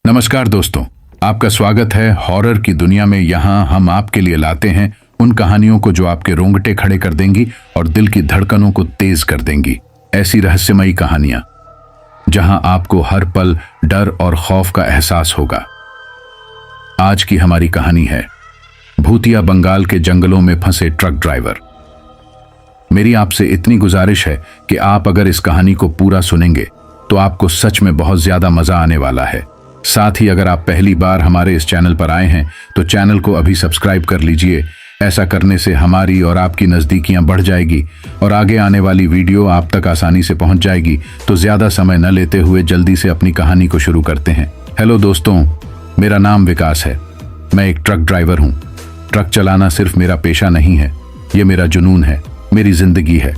नमस्कार दोस्तों, आपका स्वागत है हॉरर की दुनिया में। यहाँ हम आपके लिए लाते हैं उन कहानियों को जो आपके रोंगटे खड़े कर देंगी और दिल की धड़कनों को तेज कर देंगी। ऐसी रहस्यमयी कहानियां जहां आपको हर पल डर और खौफ का एहसास होगा। आज की हमारी कहानी है भूतिया बंगाल के जंगलों में फंसे ट्रक ड्राइवर। मेरी आपसे इतनी गुजारिश है कि आप अगर इस कहानी को पूरा सुनेंगे तो आपको सच में बहुत ज्यादा मजा आने वाला है। साथ ही अगर आप पहली बार हमारे इस चैनल पर आए हैं तो चैनल को अभी सब्सक्राइब कर लीजिए। ऐसा करने से हमारी और आपकी नज़दीकियां बढ़ जाएगी और आगे आने वाली वीडियो आप तक आसानी से पहुंच जाएगी। तो ज़्यादा समय न लेते हुए जल्दी से अपनी कहानी को शुरू करते हैं। हेलो दोस्तों, मेरा नाम विकास है। मैं एक ट्रक ड्राइवर हूँ। ट्रक चलाना सिर्फ मेरा पेशा नहीं है, ये मेरा जुनून है, मेरी ज़िंदगी है।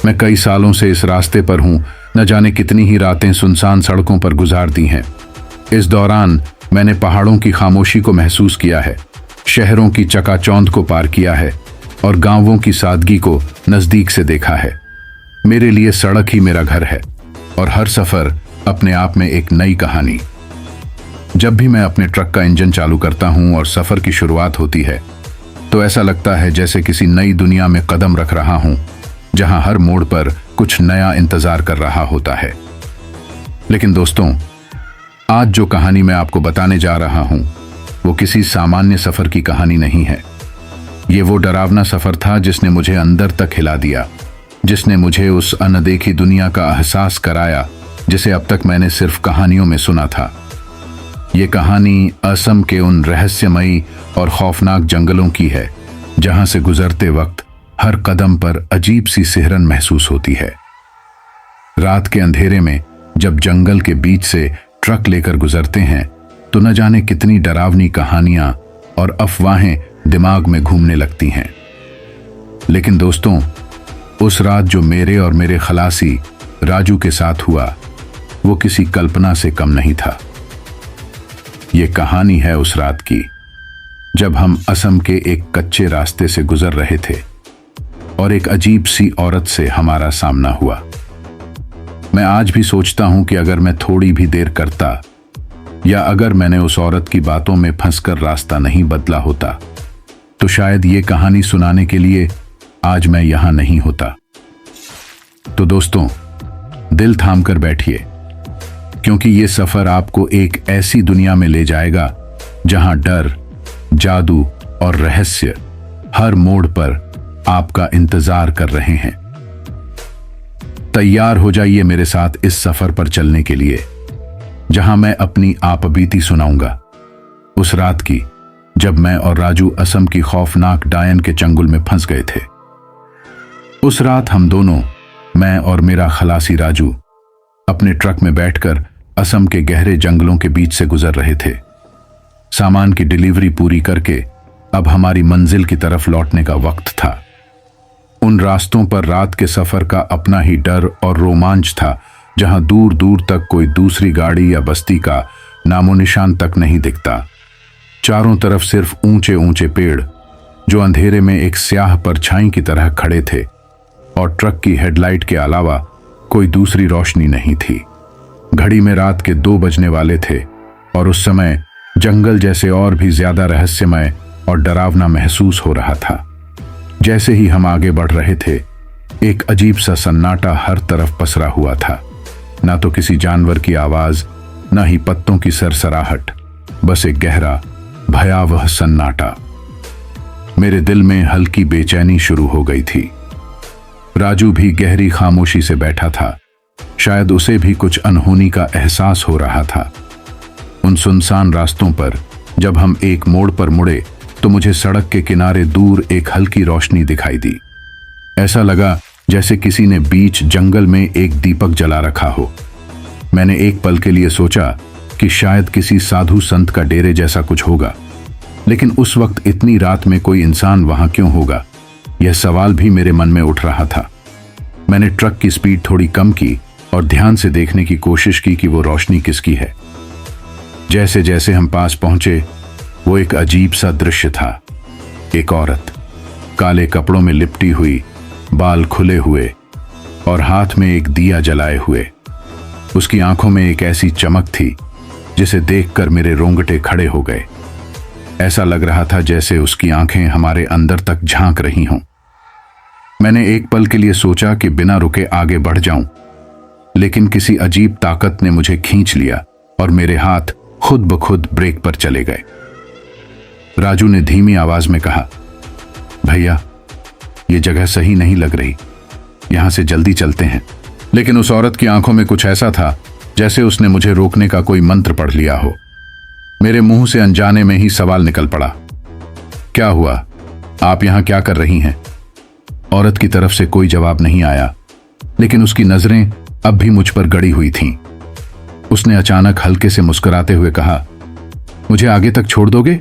मैं कई सालों से इस रास्ते पर हूँ। न जाने कितनी ही रातें सुनसान सड़कों पर गुजार दी हैं। इस दौरान मैंने पहाड़ों की खामोशी को महसूस किया है, शहरों की चकाचौंध को पार किया है और गांवों की सादगी को नजदीक से देखा है। मेरे लिए सड़क ही मेरा घर है और हर सफर अपने आप में एक नई कहानी। जब भी मैं अपने ट्रक का इंजन चालू करता हूं और सफर की शुरुआत होती है तो ऐसा लगता है जैसे किसी नई दुनिया में कदम रख रहा हूं, जहां हर मोड़ पर कुछ नया इंतजार कर रहा होता है। लेकिन दोस्तों, आज जो कहानी मैं आपको बताने जा रहा हूं वो किसी सामान्य सफर की कहानी नहीं है। ये वो डरावना सफर था जिसने मुझे अंदर तक हिला दिया, जिसने मुझे उस अनदेखी दुनिया का एहसास कराया जिसे अब तक मैंने सिर्फ कहानियों में सुना था। ये कहानी असम के उन रहस्यमयी और खौफनाक जंगलों की है जहां से गुजरते वक्त हर कदम पर अजीब सी सिहरन महसूस होती है। रात के अंधेरे में जब जंगल के बीच से ट्रक लेकर गुजरते हैं तो न जाने कितनी डरावनी कहानियां और अफवाहें दिमाग में घूमने लगती हैं। लेकिन दोस्तों, उस रात जो मेरे और मेरे खलासी राजू के साथ हुआ वो किसी कल्पना से कम नहीं था। ये कहानी है उस रात की जब हम असम के एक कच्चे रास्ते से गुजर रहे थे और एक अजीब सी औरत से हमारा सामना हुआ। मैं आज भी सोचता हूं कि अगर मैं थोड़ी भी देर करता या अगर मैंने उस औरत की बातों में फंसकर रास्ता नहीं बदला होता तो शायद ये कहानी सुनाने के लिए आज मैं यहां नहीं होता। तो दोस्तों, दिल थाम कर बैठिए, क्योंकि ये सफर आपको एक ऐसी दुनिया में ले जाएगा जहां डर, जादू और रहस्य हर मोड़ पर आपका इंतजार कर रहे हैं। तैयार हो जाइए मेरे साथ इस सफर पर चलने के लिए, जहां मैं अपनी आपबीती सुनाऊंगा उस रात की जब मैं और राजू असम की खौफनाक डायन के चंगुल में फंस गए थे। उस रात हम दोनों, मैं और मेरा खलासी राजू, अपने ट्रक में बैठकर असम के गहरे जंगलों के बीच से गुजर रहे थे। सामान की डिलीवरी पूरी करके अब हमारी मंजिल की तरफ लौटने का वक्त था। उन रास्तों पर रात के सफर का अपना ही डर और रोमांच था, जहां दूर दूर तक कोई दूसरी गाड़ी या बस्ती का नामो निशान तक नहीं दिखता। चारों तरफ सिर्फ ऊंचे ऊंचे पेड़ जो अंधेरे में एक स्याह परछाई की तरह खड़े थे और ट्रक की हेडलाइट के अलावा कोई दूसरी रोशनी नहीं थी। घड़ी में रात के 2 बजने वाले थे और उस समय जंगल जैसे और भी ज्यादा रहस्यमय और डरावना महसूस हो रहा था। जैसे ही हम आगे बढ़ रहे थे, एक अजीब सा सन्नाटा हर तरफ पसरा हुआ था। ना तो किसी जानवर की आवाज, ना ही पत्तों की सरसराहट, बस एक गहरा भयावह सन्नाटा। मेरे दिल में हल्की बेचैनी शुरू हो गई थी। राजू भी गहरी खामोशी से बैठा था, शायद उसे भी कुछ अनहोनी का एहसास हो रहा था। उन सुनसान रास्तों पर जब हम एक मोड़ पर मुड़े तो मुझे सड़क के किनारे दूर एक हल्की रोशनी दिखाई दी। ऐसा लगा जैसे किसी ने बीच जंगल में एक दीपक जला रखा हो। मैंने एक पल के लिए सोचा कि शायद किसी साधु संत का डेरे जैसा कुछ होगा, लेकिन उस वक्त इतनी रात में कोई इंसान वहां क्यों होगा, यह सवाल भी मेरे मन में उठ रहा था। मैंने ट्रक की स्पीड थोड़ी कम की और ध्यान से देखने की कोशिश की कि वो रोशनी किसकी है। जैसे जैसे हम पास पहुंचे, वो एक अजीब सा दृश्य था। एक औरत, काले कपड़ों में लिपटी हुई, बाल खुले हुए और हाथ में एक दिया जलाए हुए। उसकी आंखों में एक ऐसी चमक थी जिसे देखकर मेरे रोंगटे खड़े हो गए। ऐसा लग रहा था जैसे उसकी आंखें हमारे अंदर तक झांक रही हों। मैंने एक पल के लिए सोचा कि बिना रुके आगे बढ़ जाऊं, लेकिन किसी अजीब ताकत ने मुझे खींच लिया और मेरे हाथ खुद ब खुद ब्रेक पर चले गए। राजू ने धीमी आवाज में कहा, भैया, ये जगह सही नहीं लग रही, यहां से जल्दी चलते हैं। लेकिन उस औरत की आंखों में कुछ ऐसा था जैसे उसने मुझे रोकने का कोई मंत्र पढ़ लिया हो। मेरे मुंह से अनजाने में ही सवाल निकल पड़ा, क्या हुआ? आप यहां क्या कर रही हैं? औरत की तरफ से कोई जवाब नहीं आया, लेकिन उसकी नजरें अब भी मुझ पर गड़ी हुई थीं। उसने अचानक हल्के से मुस्कुराते हुए कहा, मुझे आगे तक छोड़ दोगे?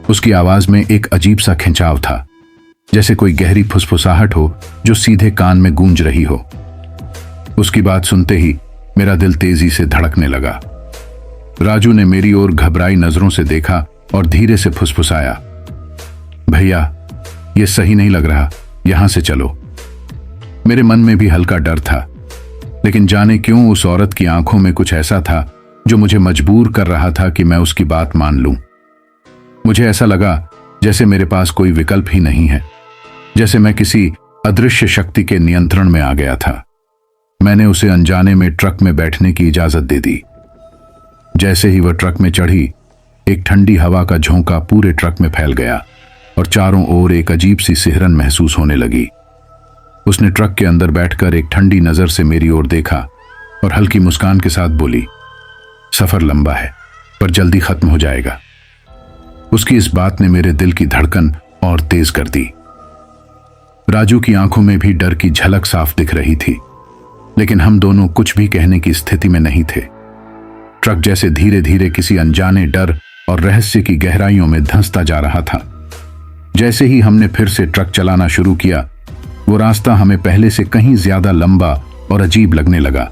उसकी आवाज में एक अजीब सा खिंचाव था, जैसे कोई गहरी फुसफुसाहट हो जो सीधे कान में गूंज रही हो। उसकी बात सुनते ही मेरा दिल तेजी से धड़कने लगा। राजू ने मेरी ओर घबराई नजरों से देखा और धीरे से फुसफुसाया, भैया, यह सही नहीं लग रहा, यहां से चलो। मेरे मन में भी हल्का डर था, लेकिन जाने क्यों उस औरत की आंखों में कुछ ऐसा था जो मुझे मजबूर कर रहा था कि मैं उसकी बात मान लूं। मुझे ऐसा लगा जैसे मेरे पास कोई विकल्प ही नहीं है, जैसे मैं किसी अदृश्य शक्ति के नियंत्रण में आ गया था। मैंने उसे अनजाने में ट्रक में बैठने की इजाजत दे दी। जैसे ही वह ट्रक में चढ़ी, एक ठंडी हवा का झोंका पूरे ट्रक में फैल गया और चारों ओर एक अजीब सी सिहरन महसूस होने लगी। उसने ट्रक के अंदर बैठकर एक ठंडी नजर से मेरी ओर देखा और हल्की मुस्कान के साथ बोली, सफर लंबा है पर जल्दी खत्म हो जाएगा। उसकी इस बात ने मेरे दिल की धड़कन और तेज कर दी। राजू की आंखों में भी डर की झलक साफ दिख रही थी, लेकिन हम दोनों कुछ भी कहने की स्थिति में नहीं थे। ट्रक जैसे धीरे धीरे किसी अनजाने डर और रहस्य की गहराइयों में धंसता जा रहा था। जैसे ही हमने फिर से ट्रक चलाना शुरू किया, वो रास्ता हमें पहले से कहीं ज्यादा लंबा और अजीब लगने लगा।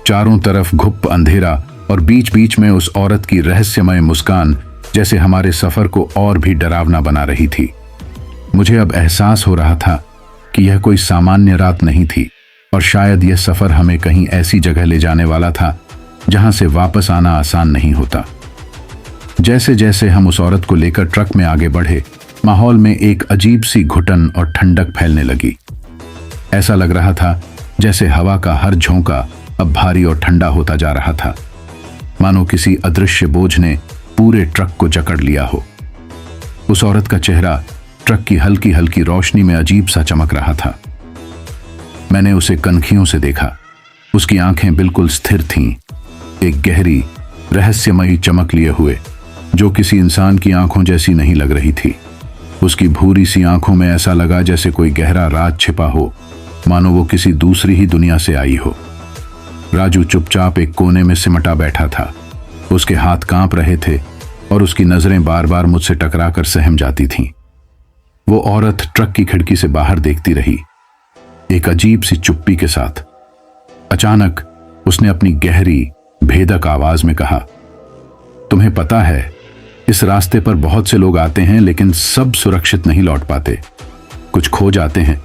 चारों तरफ घुप अंधेरा और बीच बीच में उस औरत की रहस्यमय मुस्कान जैसे हमारे सफर को और भी डरावना बना रही थी। मुझे अब एहसास हो रहा था कि यह कोई सामान्य रात नहीं थी और शायद यह सफर हमें कहीं ऐसी जगह ले जाने वाला था जहां से वापस आना आसान नहीं होता। जैसे जैसे हम उस औरत को लेकर ट्रक में आगे बढ़े, माहौल में एक अजीब सी घुटन और ठंडक फैलने लगी। ऐसा लग रहा था जैसे हवा का हर झोंका अब भारी और ठंडा होता जा रहा था, मानो किसी अदृश्य बोझ ने पूरे ट्रक को जकड़ लिया हो। उस औरत का चेहरा ट्रक की हल्की हल्की रोशनी में अजीब सा चमक रहा था। मैंने उसे कनखियों से देखा। उसकी आंखें बिल्कुल स्थिर थीं, एक गहरी रहस्यमयी चमक लिए हुए जो किसी इंसान की आंखों जैसी नहीं लग रही थी। उसकी भूरी सी आंखों में ऐसा लगा जैसे कोई गहरा राज छिपा हो, मानो वो किसी दूसरी ही दुनिया से आई हो। राजू चुपचाप एक कोने में सिमटा बैठा था। उसके हाथ कांप रहे थे और उसकी नजरें बार बार मुझसे टकराकर सहम जाती थीं। वो औरत ट्रक की खिड़की से बाहर देखती रही, एक अजीब सी चुप्पी के साथ। अचानक उसने अपनी गहरी भेदक आवाज में कहा, तुम्हें पता है, इस रास्ते पर बहुत से लोग आते हैं लेकिन सब सुरक्षित नहीं लौट पाते। कुछ खो जाते हैं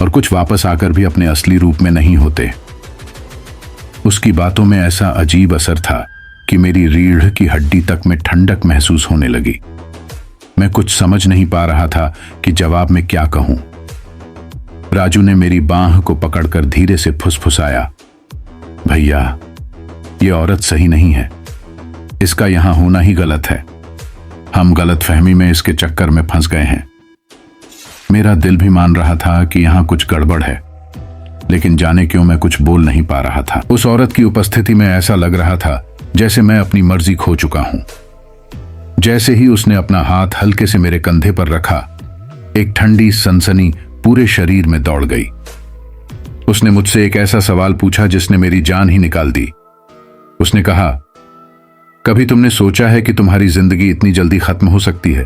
और कुछ वापस आकर भी अपने असली रूप में नहीं होते। उसकी बातों में ऐसा अजीब असर था कि मेरी रीढ़ की हड्डी तक में ठंडक महसूस होने लगी। मैं कुछ समझ नहीं पा रहा था कि जवाब में क्या कहूं। राजू ने मेरी बांह को पकड़कर धीरे से फुसफुसाया, भैया, ये औरत सही नहीं है, इसका यहां होना ही गलत है। हम गलतफहमी में इसके चक्कर में फंस गए हैं। मेरा दिल भी मान रहा था कि यहां कुछ गड़बड़ है, लेकिन जाने क्यों मैं कुछ बोल नहीं पा रहा था। उस औरत की उपस्थिति में ऐसा लग रहा था जैसे मैं अपनी मर्जी खो चुका हूं। जैसे ही उसने अपना हाथ हल्के से मेरे कंधे पर रखा, एक ठंडी सनसनी पूरे शरीर में दौड़ गई। उसने मुझसे एक ऐसा सवाल पूछा जिसने मेरी जान ही निकाल दी। उसने कहा, कभी तुमने सोचा है कि तुम्हारी जिंदगी इतनी जल्दी खत्म हो सकती है?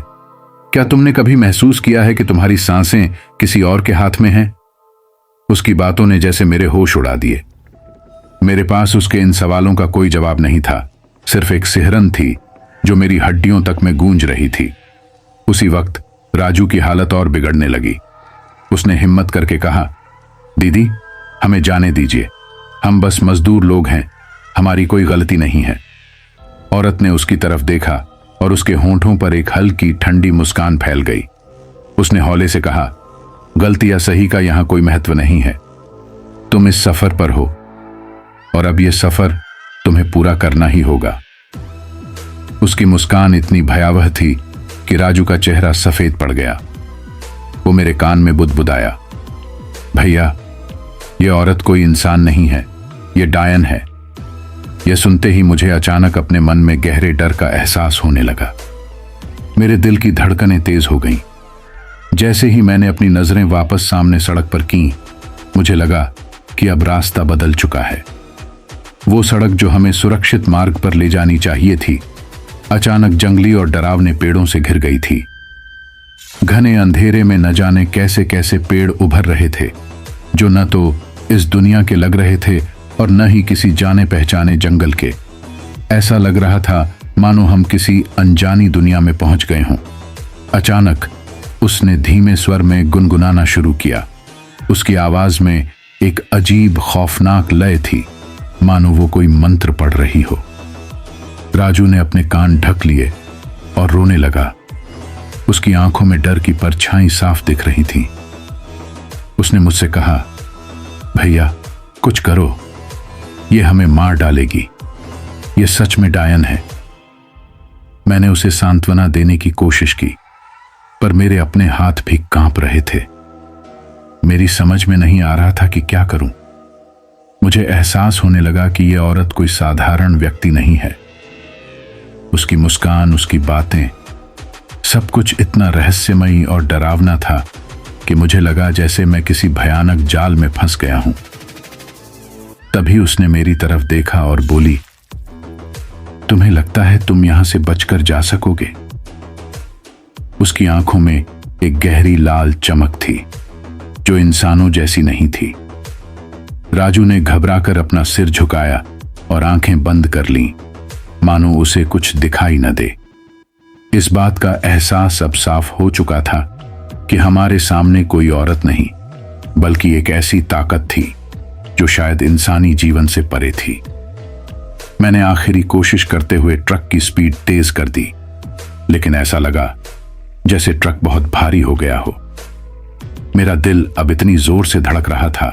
क्या तुमने कभी महसूस किया है कि तुम्हारी सांसें किसी और के हाथ में हैं? उसकी बातों ने जैसे मेरे होश उड़ा दिए। मेरे पास उसके इन सवालों का कोई जवाब नहीं था, सिर्फ एक सिहरन थी जो मेरी हड्डियों तक में गूंज रही थी। उसी वक्त राजू की हालत और बिगड़ने लगी। उसने हिम्मत करके कहा, दीदी, हमें जाने दीजिए, हम बस मजदूर लोग हैं, हमारी कोई गलती नहीं है। औरत ने उसकी तरफ देखा और उसके होंठों पर एक हल्की ठंडी मुस्कान फैल गई। उसने हौले से कहा, गलती या सही का यहां कोई महत्व नहीं है। तुम इस सफर पर हो और अब यह सफर तुम्हें पूरा करना ही होगा। उसकी मुस्कान इतनी भयावह थी कि राजू का चेहरा सफेद पड़ गया। वो मेरे कान में बुदबुदाया, भैया, यह औरत कोई इंसान नहीं है, यह डायन है। यह सुनते ही मुझे अचानक अपने मन में गहरे डर का एहसास होने लगा। मेरे दिल की धड़कनें तेज हो गईं। जैसे ही मैंने अपनी नजरें वापस सामने सड़क पर की, मुझे लगा कि अब रास्ता बदल चुका है। वो सड़क जो हमें सुरक्षित मार्ग पर ले जानी चाहिए थी, अचानक जंगली और डरावने पेड़ों से घिर गई थी। घने अंधेरे में न जाने कैसे कैसे पेड़ उभर रहे थे, जो न तो इस दुनिया के लग रहे थे और न ही किसी जाने पहचाने जंगल के। ऐसा लग रहा था मानो हम किसी अनजानी दुनिया में पहुंच गए हों। अचानक उसने धीमे स्वर में गुनगुनाना शुरू किया। उसकी आवाज में एक अजीब खौफनाक लय थी, मानो वो कोई मंत्र पढ़ रही हो। राजू ने अपने कान ढक लिए और रोने लगा। उसकी आंखों में डर की परछाई साफ दिख रही थी। उसने मुझसे कहा, भैया, कुछ करो, ये हमें मार डालेगी, ये सच में डायन है। मैंने उसे सांत्वना देने की कोशिश की, पर मेरे अपने हाथ भी कांप रहे थे। मेरी समझ में नहीं आ रहा था कि क्या करूं। मुझे एहसास होने लगा कि यह औरत कोई साधारण व्यक्ति नहीं है। उसकी मुस्कान, उसकी बातें, सब कुछ इतना रहस्यमयी और डरावना था कि मुझे लगा जैसे मैं किसी भयानक जाल में फंस गया हूं। तभी उसने मेरी तरफ देखा और बोली, तुम्हें लगता है तुम यहां से बचकर जा सकोगे? उसकी आंखों में एक गहरी लाल चमक थी जो इंसानों जैसी नहीं थी। राजू ने घबराकर अपना सिर झुकाया और आंखें बंद कर लीं, मानो उसे कुछ दिखाई न दे। इस बात का एहसास अब साफ हो चुका था कि हमारे सामने कोई औरत नहीं, बल्कि एक ऐसी ताकत थी जो शायद इंसानी जीवन से परे थी। मैंने आखिरी कोशिश करते हुए ट्रक की स्पीड तेज कर दी, लेकिन ऐसा लगा जैसे ट्रक बहुत भारी हो गया हो। मेरा दिल अब इतनी जोर से धड़क रहा था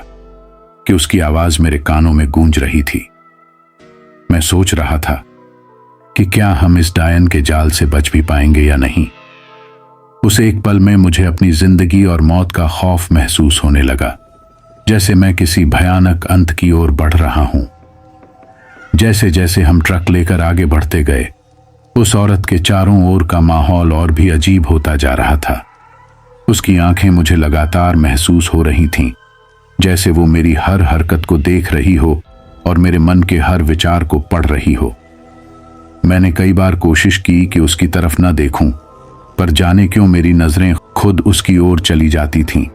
कि उसकी आवाज मेरे कानों में गूंज रही थी। मैं सोच रहा था कि क्या हम इस डायन के जाल से बच भी पाएंगे या नहीं। उस एक पल में मुझे अपनी जिंदगी और मौत का खौफ महसूस होने लगा, जैसे मैं किसी भयानक अंत की ओर बढ़ रहा हूं। जैसे जैसे हम ट्रक लेकर आगे बढ़ते गए, उस औरत के चारों ओर का माहौल और भी अजीब होता जा रहा था। उसकी आंखें मुझे लगातार महसूस हो रही थीं, जैसे वो मेरी हर हरकत को देख रही हो और मेरे मन के हर विचार को पढ़ रही हो। मैंने कई बार कोशिश की कि उसकी तरफ न देखूं, पर जाने क्यों मेरी नजरें खुद उसकी ओर चली जाती थीं।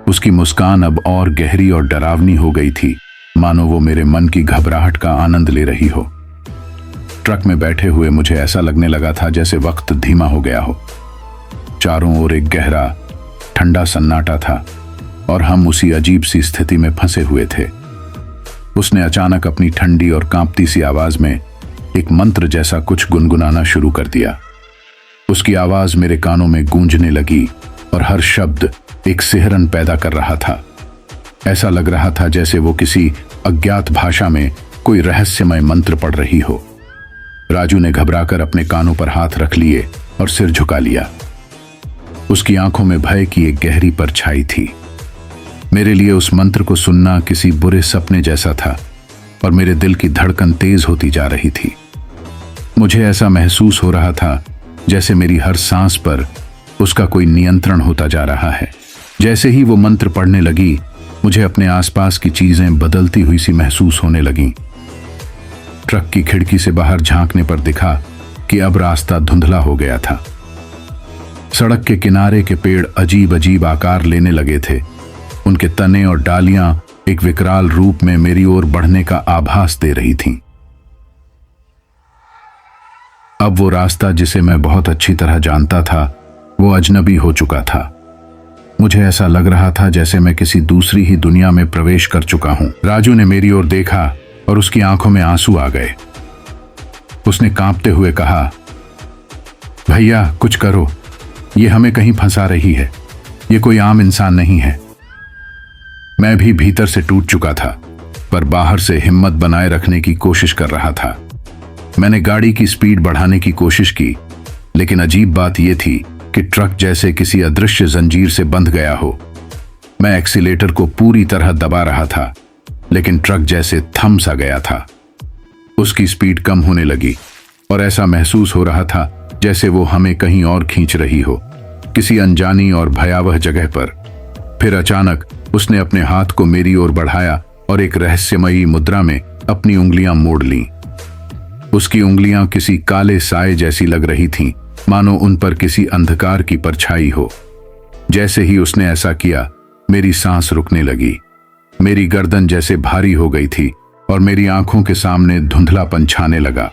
उसकी मुस्कान अब और गहरी और डरावनी हो गई थी, मानो वो मेरे मन की घबराहट का आनंद ले रही हो। ट्रक में बैठे हुए मुझे ऐसा लगने लगा था जैसे वक्त धीमा हो गया हो। चारों ओर एक गहरा, ठंडा सन्नाटा था और हम उसी अजीब सी स्थिति में फंसे हुए थे। उसने अचानक अपनी ठंडी और कांपती सी आवाज में एक मंत्र जैसा कुछ गुनगुनाना शुरू कर दिया। उसकी आवाज मेरे कानों में गूंजने लगी और हर शब्द एक सिहरन पैदा कर रहा था। ऐसा लग रहा था जैसे वो किसी अज्ञात भाषा में कोई रहस्यमय मंत्र पढ़ रही हो। राजू ने घबराकर अपने कानों पर हाथ रख लिए और सिर झुका लिया। उसकी आंखों में भय की एक गहरी परछाई थी। मेरे लिए उस मंत्र को सुनना किसी बुरे सपने जैसा था और मेरे दिल की धड़कन तेज होती जा रही थी। मुझे ऐसा महसूस हो रहा था जैसे मेरी हर सांस पर उसका कोई नियंत्रण होता जा रहा है। जैसे ही वो मंत्र पढ़ने लगी, मुझे अपने आसपास की चीजें बदलती हुई सी महसूस होने लगीं। ट्रक की खिड़की से बाहर झांकने पर दिखा कि अब रास्ता धुंधला हो गया था। सड़क के किनारे के पेड़ अजीब अजीब आकार लेने लगे थे। उनके तने और डालियां एक विकराल रूप में मेरी ओर बढ़ने का आभास दे रही थीं। अब वो रास्ता जिसे मैं बहुत अच्छी तरह जानता था, वो अजनबी हो चुका था। मुझे ऐसा लग रहा था जैसे मैं किसी दूसरी ही दुनिया में प्रवेश कर चुका हूं। राजू ने मेरी ओर देखा और उसकी आंखों में आंसू आ गए। उसने कांपते हुए कहा, भैया कुछ करो, ये हमें कहीं फंसा रही है, ये कोई आम इंसान नहीं है। मैं भी भीतर से टूट चुका था, पर बाहर से हिम्मत बनाए रखने की कोशिश कर रहा था। मैंने गाड़ी की स्पीड बढ़ाने की कोशिश की, लेकिन अजीब बात यह थी कि ट्रक जैसे किसी अदृश्य जंजीर से बंध गया हो। मैं एक्सीलेटर को पूरी तरह दबा रहा था, लेकिन ट्रक जैसे थम सा गया था। उसकी स्पीड कम होने लगी और ऐसा महसूस हो रहा था जैसे वो हमें कहीं और खींच रही हो, किसी अनजानी और भयावह जगह पर। फिर अचानक उसने अपने हाथ को मेरी ओर बढ़ाया और एक रहस्यमयी मुद्रा में अपनी उंगलियां मोड़ लीं। उसकी उंगलियां किसी काले साए जैसी लग रही थीं, मानो उन पर किसी अंधकार की परछाई हो। जैसे ही उसने ऐसा किया, मेरी सांस रुकने लगी, मेरी गर्दन जैसे भारी हो गई थी और मेरी आंखों के सामने धुंधलापन छाने लगा।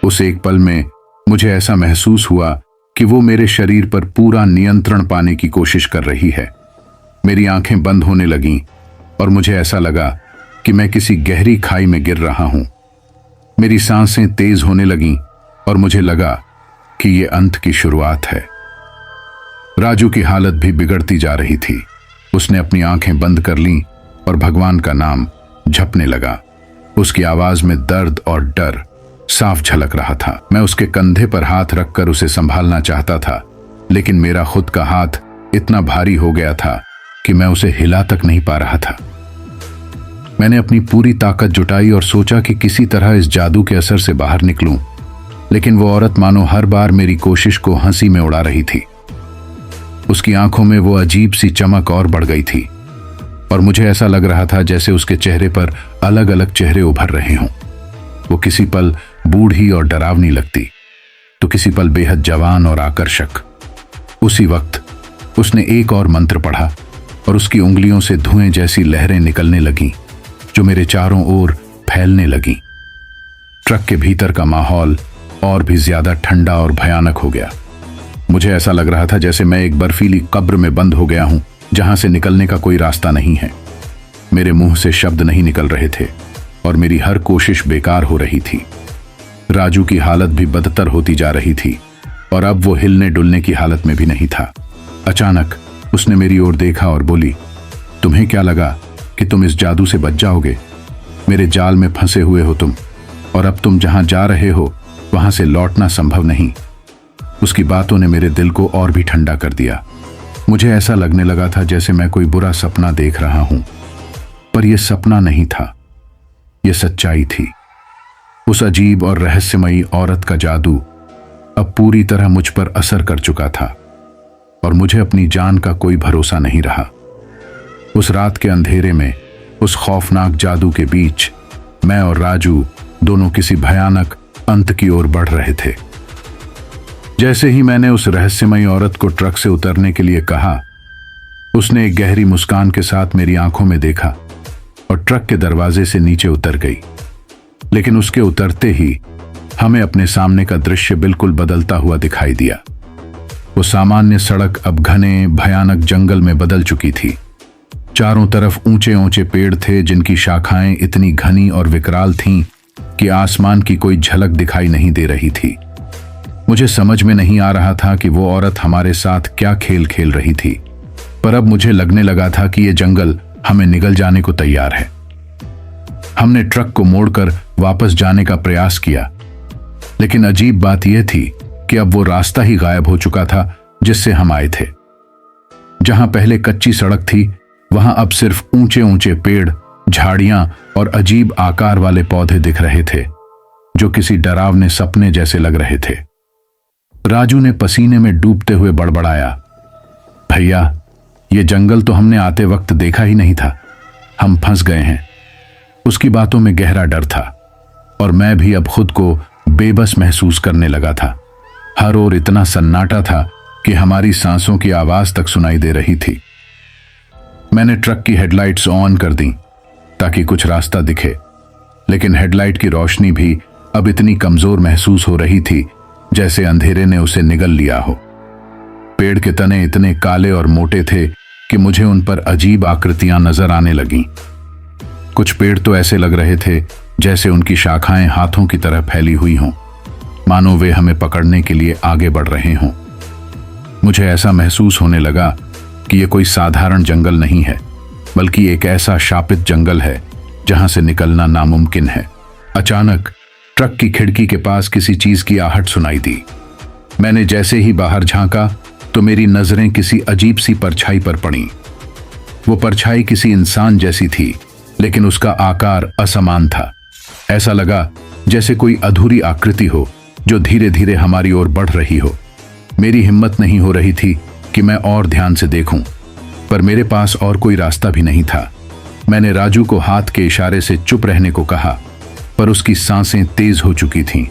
उस एक पल में मुझे ऐसा महसूस हुआ कि वो मेरे शरीर पर पूरा नियंत्रण पाने की कोशिश कर रही है। मेरी आंखें बंद होने लगीं और मुझे ऐसा लगा कि मैं किसी गहरी खाई में गिर रहा हूं। मेरी सांसें तेज होने लगीं और मुझे लगा कि ये अंत की शुरुआत है। राजू की हालत भी बिगड़ती जा रही थी। उसने अपनी आंखें बंद कर लीं और भगवान का नाम जपने लगा। उसकी आवाज में दर्द और डर साफ झलक रहा था। मैं उसके कंधे पर हाथ रखकर उसे संभालना चाहता था, लेकिन मेरा खुद का हाथ इतना भारी हो गया था कि मैं उसे हिला तक नहीं पा रहा था। मैंने अपनी पूरी ताकत जुटाई और सोचा कि किसी तरह इस जादू के असर से बाहर निकलूं, लेकिन वो औरत मानो हर बार मेरी कोशिश को हंसी में उड़ा रही थी। उसकी आंखों में वो अजीब सी चमक और बढ़ गई थी और मुझे ऐसा लग रहा था जैसे उसके चेहरे पर अलग अलग चेहरे उभर रहे हों। वो किसी पल बूढ़ी और डरावनी लगती, तो किसी पल बेहद जवान और आकर्षक। उसी वक्त उसने एक और मंत्र पढ़ा और उसकी उंगलियों से धुएं जैसी लहरें निकलने लगीं, जो मेरे चारों ओर फैलने लगीं। ट्रक के भीतर का माहौल और भी ज्यादा ठंडा और भयानक हो गया। मुझे ऐसा लग रहा था जैसे मैं एक बर्फीली कब्र में बंद हो गया हूं, जहां से निकलने का कोई रास्ता नहीं है। मेरे मुंह से शब्द नहीं निकल रहे थे और मेरी हर कोशिश बेकार हो रही थी। राजू की हालत भी बदतर होती जा रही थी और अब वो हिलने डुलने की हालत में भी नहीं था। अचानक उसने मेरी ओर देखा और बोली, तुम्हें क्या लगा कि तुम इस जादू से बच जाओगे? मेरे जाल में फंसे हुए हो तुम, और अब तुम जहां जा रहे हो वहां से लौटना संभव नहीं। उसकी बातों ने मेरे दिल को और भी ठंडा कर दिया। मुझे ऐसा लगने लगा था जैसे मैं कोई बुरा सपना देख रहा हूं, पर यह सपना नहीं था, यह सच्चाई थी। उस अजीब और रहस्यमयी औरत का जादू अब पूरी तरह मुझ पर असर कर चुका था और मुझे अपनी जान का कोई भरोसा नहीं रहा। उस रात के अंधेरे में, उस खौफनाक जादू के बीच, मैं और राजू दोनों किसी भयानक अंत की ओर बढ़ रहे थे। जैसे ही मैंने उस रहस्यमयी औरत को ट्रक से उतरने के लिए कहा, उसने एक गहरी मुस्कान के साथ मेरी आंखों में देखा और ट्रक के दरवाजे से नीचे उतर गई। लेकिन उसके उतरते ही हमें अपने सामने का दृश्य बिल्कुल बदलता हुआ दिखाई दिया। वो सामान्य सड़क अब घने भयानक जंगल में बदल चुकी थी। चारों तरफ ऊंचे ऊंचे पेड़ थे, जिनकी शाखाएं इतनी घनी और विकराल थीं कि आसमान की कोई झलक दिखाई नहीं दे रही थी। मुझे समझ में नहीं आ रहा था कि वो औरत हमारे साथ क्या खेल खेल रही थी, पर अब मुझे लगने लगा था कि ये जंगल हमें निगल जाने को तैयार है। हमने ट्रक को मोड़कर वापस जाने का प्रयास किया, लेकिन अजीब बात यह थी कि अब वो रास्ता ही गायब हो चुका था जिससे हम आए थे। जहां पहले कच्ची सड़क थी, वहां अब सिर्फ ऊंचे ऊंचे पेड़, झाड़ियां और अजीब आकार वाले पौधे दिख रहे थे, जो किसी डरावने सपने जैसे लग रहे थे। राजू ने पसीने में डूबते हुए बड़बड़ाया, भैया, ये जंगल तो हमने आते वक्त देखा ही नहीं था, हम फंस गए हैं। उसकी बातों में गहरा डर था और मैं भी अब खुद को बेबस महसूस करने लगा था। हर ओर इतना सन्नाटा था कि हमारी सांसों की आवाज तक सुनाई दे रही थी। मैंने ट्रक की हेडलाइट्स ऑन कर दी ताकि कुछ रास्ता दिखे, लेकिन हेडलाइट की रोशनी भी अब इतनी कमजोर महसूस हो रही थी जैसे अंधेरे ने उसे निगल लिया हो। पेड़ के तने इतने काले और मोटे थे कि मुझे उन पर अजीब आकृतियां नजर आने लगीं। कुछ पेड़ तो ऐसे लग रहे थे जैसे उनकी शाखाएं हाथों की तरह फैली हुई हों। मानो वे हमें पकड़ने के लिए आगे बढ़ रहे हों। मुझे ऐसा महसूस होने लगा कि यह कोई साधारण जंगल नहीं है, बल्कि एक ऐसा शापित जंगल है जहां से निकलना नामुमकिन है। अचानक ट्रक की खिड़की के पास किसी चीज की आहट सुनाई दी। मैंने जैसे ही बाहर झांका तो मेरी नजरें किसी अजीब सी परछाई पर पड़ी। वो परछाई किसी इंसान जैसी थी, लेकिन उसका आकार असमान था। ऐसा लगा जैसे कोई अधूरी आकृति हो जो धीरे धीरे हमारी ओर बढ़ रही हो। मेरी हिम्मत नहीं हो रही थी कि मैं और ध्यान से देखूं, पर मेरे पास और कोई रास्ता भी नहीं था। मैंने राजू को हाथ के इशारे से चुप रहने को कहा, पर उसकी सांसें तेज हो चुकी थीं।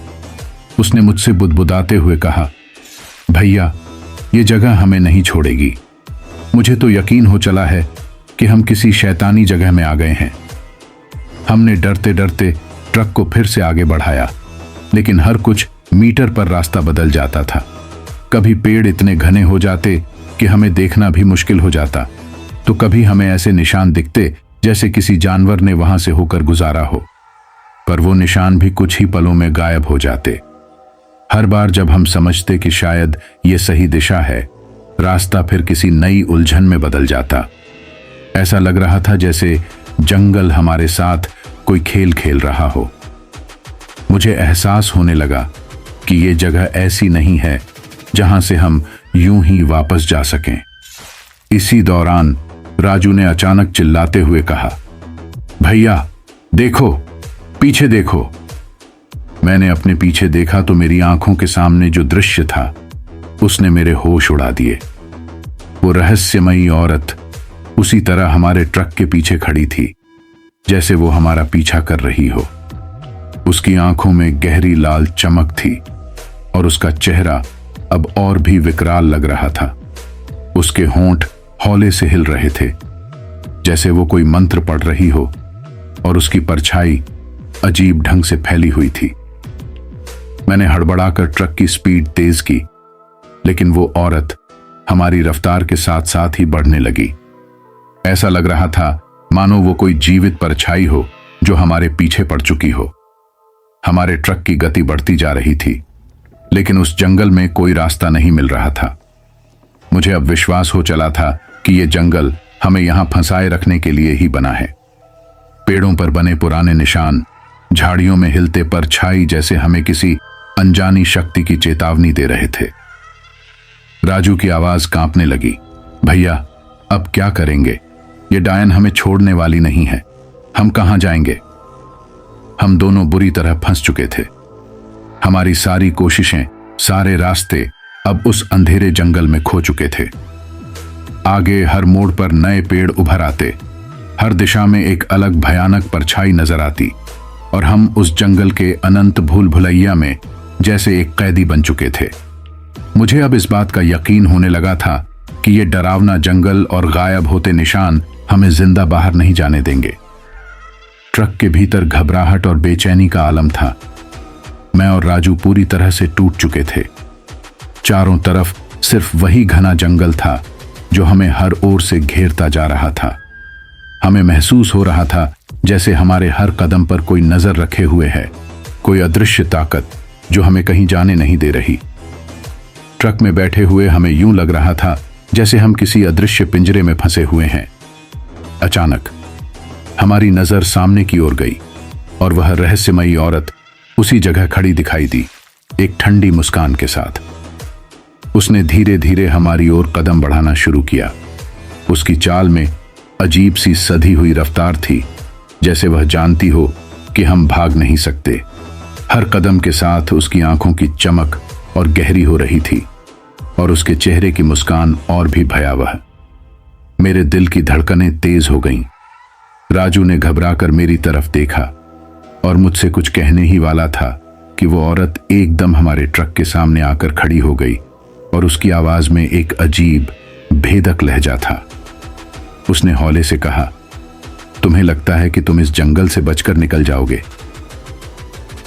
उसने मुझसे बुदबुदाते हुए कहा, भैया, ये जगह हमें नहीं छोड़ेगी। मुझे तो यकीन हो चला है कि हम किसी शैतानी जगह में आ गए हैं। हमने डरते डरते ट्रक को फिर से आगे बढ़ाया, लेकिन हर कुछ मीटर पर रास्ता बदल जाता था। कभी पेड़ इतने घने हो जाते कि हमें देखना भी मुश्किल हो जाता, तो कभी हमें ऐसे निशान दिखते जैसे किसी जानवर ने वहां से होकर गुजारा हो, पर वो निशान भी कुछ ही पलों में गायब हो जाते। हर बार जब हम समझते कि शायद ये सही दिशा है, रास्ता फिर किसी नई उलझन में बदल जाता। ऐसा लग रहा था जैसे जंगल हमारे साथ कोई खेल खेल रहा हो। मुझे एहसास होने लगा कि ये जगह ऐसी नहीं है जहां से हम यूं ही वापस जा सकें। इसी दौरान राजू ने अचानक चिल्लाते हुए कहा, भैया देखो, पीछे देखो। मैंने अपने पीछे देखा तो मेरी आंखों के सामने जो दृश्य था उसने मेरे होश उड़ा दिए। वो रहस्यमयी औरत उसी तरह हमारे ट्रक के पीछे खड़ी थी जैसे वो हमारा पीछा कर रही हो। उसकी आंखों में गहरी लाल चमक थी और उसका चेहरा अब और भी विकराल लग रहा था। उसके होंठ हौले से हिल रहे थे, जैसे वो कोई मंत्र पढ़ रही हो, और उसकी परछाई अजीब ढंग से फैली हुई थी। मैंने हड़बड़ाकर ट्रक की स्पीड तेज की, लेकिन वो औरत हमारी रफ्तार के साथ साथ ही बढ़ने लगी। ऐसा लग रहा था मानो वो कोई जीवित परछाई हो जो हमारे पीछे पड़ चुकी हो। हमारे ट्रक की गति बढ़ती जा रही थी, लेकिन उस जंगल में कोई रास्ता नहीं मिल रहा था। मुझे अब विश्वास हो चला था कि यह जंगल हमें यहां फंसाए रखने के लिए ही बना है। पेड़ों पर बने पुराने निशान, झाड़ियों में हिलते परछाई जैसे हमें किसी अनजानी शक्ति की चेतावनी दे रहे थे। राजू की आवाज कांपने लगी, भैया अब क्या करेंगे? ये डायन हमें छोड़ने वाली नहीं है, हम कहां जाएंगे? हम दोनों बुरी तरह फंस चुके थे। हमारी सारी कोशिशें, सारे रास्ते अब उस अंधेरे जंगल में खो चुके थे। आगे हर मोड़ पर नए पेड़ उभर आते, हर दिशा में एक अलग भयानक परछाई नजर आती, और हम उस जंगल के अनंत भूल भुलैया में जैसे एक कैदी बन चुके थे। मुझे अब इस बात का यकीन होने लगा था कि ये डरावना जंगल और गायब होते निशान हमें जिंदा बाहर नहीं जाने देंगे। ट्रक के भीतर घबराहट और बेचैनी का आलम था। मैं और राजू पूरी तरह से टूट चुके थे। चारों तरफ सिर्फ वही घना जंगल था जो हमें हर ओर से घेरता जा रहा था। हमें महसूस हो रहा था जैसे हमारे हर कदम पर कोई नजर रखे हुए है, कोई अदृश्य ताकत जो हमें कहीं जाने नहीं दे रही। ट्रक में बैठे हुए हमें यूं लग रहा था जैसे हम किसी अदृश्य पिंजरे में फंसे हुए हैं। अचानक हमारी नजर सामने की ओर गई और वह रहस्यमयी औरत उसी जगह खड़ी दिखाई दी, एक ठंडी मुस्कान के साथ। उसने धीरे धीरे हमारी ओर कदम बढ़ाना शुरू किया। उसकी चाल में अजीब सी सधी हुई रफ्तार थी, जैसे वह जानती हो कि हम भाग नहीं सकते। हर कदम के साथ उसकी आंखों की चमक और गहरी हो रही थी, और उसके चेहरे की मुस्कान और भी भयावह। मेरे दिल की धड़कनें तेज हो गईं। राजू ने घबराकर मेरी तरफ देखा और मुझसे कुछ कहने ही वाला था कि वो औरत एकदम हमारे ट्रक के सामने आकर खड़ी हो गई, और उसकी आवाज में एक अजीब भेदक लहजा था। उसने हौले से कहा, तुम्हें लगता है कि तुम इस जंगल से बचकर निकल जाओगे?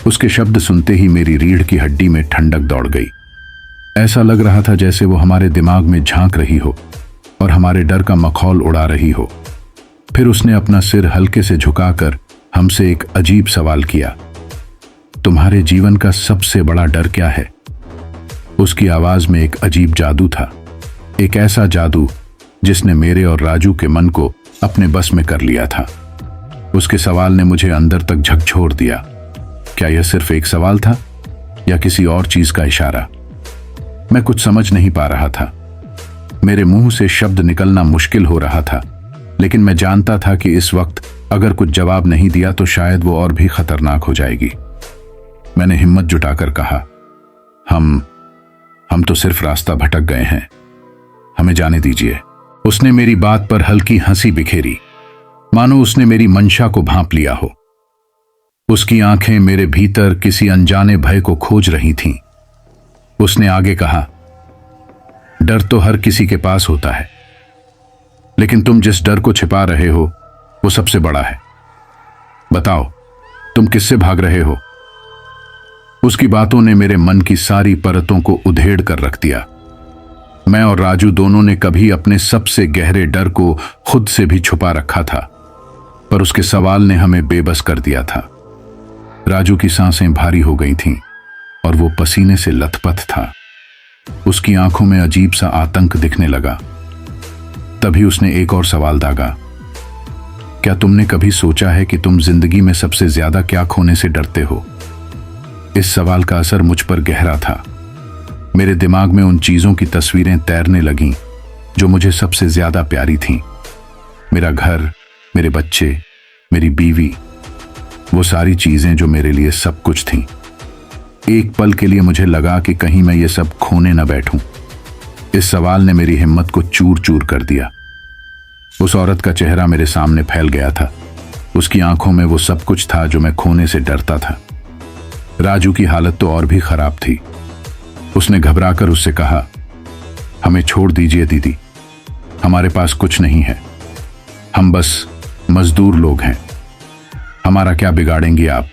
उसके शब्द सुनते ही मेरी रीढ़ की हड्डी में ठंडक दौड़ गई। ऐसा लग रहा था जैसे वो हमारे दिमाग में झांक रही हो और हमारे डर का मखौल उड़ा रही हो। फिर उसने अपना सिर हल्के से झुकाकर हमसे एक अजीब सवाल किया, तुम्हारे जीवन का सबसे बड़ा डर क्या है? उसकी आवाज में एक अजीब जादू था, एक ऐसा जादू जिसने मेरे और राजू के मन को अपने बस में कर लिया था। उसके सवाल ने मुझे अंदर तक झकझोर दिया। क्या यह सिर्फ एक सवाल था या किसी और चीज का इशारा? मैं कुछ समझ नहीं पा रहा था। मेरे मुंह से शब्द निकलना मुश्किल हो रहा था, लेकिन मैं जानता था कि इस वक्त अगर कुछ जवाब नहीं दिया तो शायद वो और भी खतरनाक हो जाएगी। मैंने हिम्मत जुटाकर कहा, हम तो सिर्फ रास्ता भटक गए हैं, हमें जाने दीजिए। उसने मेरी बात पर हल्की हंसी बिखेरी, मानो उसने मेरी मंशा को भांप लिया हो। उसकी आंखें मेरे भीतर किसी अनजाने भय को खोज रही थीं। उसने आगे कहा, डर तो हर किसी के पास होता है, लेकिन तुम जिस डर को छिपा रहे हो वो सबसे बड़ा है। बताओ, तुम किससे भाग रहे हो? उसकी बातों ने मेरे मन की सारी परतों को उधेड़ कर रख दिया। मैं और राजू दोनों ने कभी अपने सबसे गहरे डर को खुद से भी छुपा रखा था, पर उसके सवाल ने हमें बेबस कर दिया था। राजू की सांसें भारी हो गई थीं और वो पसीने से लथपथ था। उसकी आंखों में अजीब सा आतंक दिखने लगा। तभी उसने एक और सवाल दागा, क्या तुमने कभी सोचा है कि तुम जिंदगी में सबसे ज्यादा क्या खोने से डरते हो? इस सवाल का असर मुझ पर गहरा था। मेरे दिमाग में उन चीजों की तस्वीरें तैरने लगीं जो मुझे सबसे ज्यादा प्यारी थीं। मेरा घर, मेरे बच्चे, मेरी बीवी, वो सारी चीजें जो मेरे लिए सब कुछ थीं। एक पल के लिए मुझे लगा कि कहीं मैं ये सब खोने न बैठूं। इस सवाल ने मेरी हिम्मत को चूर चूर कर दिया। उस औरत का चेहरा मेरे सामने फैल गया था। उसकी आंखों में वो सब कुछ था जो मैं खोने से डरता था। राजू की हालत तो और भी खराब थी। उसने घबराकर उससे कहा, हमें छोड़ दीजिए दीदी, हमारे पास कुछ नहीं है, हम बस मजदूर लोग हैं, हमारा क्या बिगाड़ेंगी आप?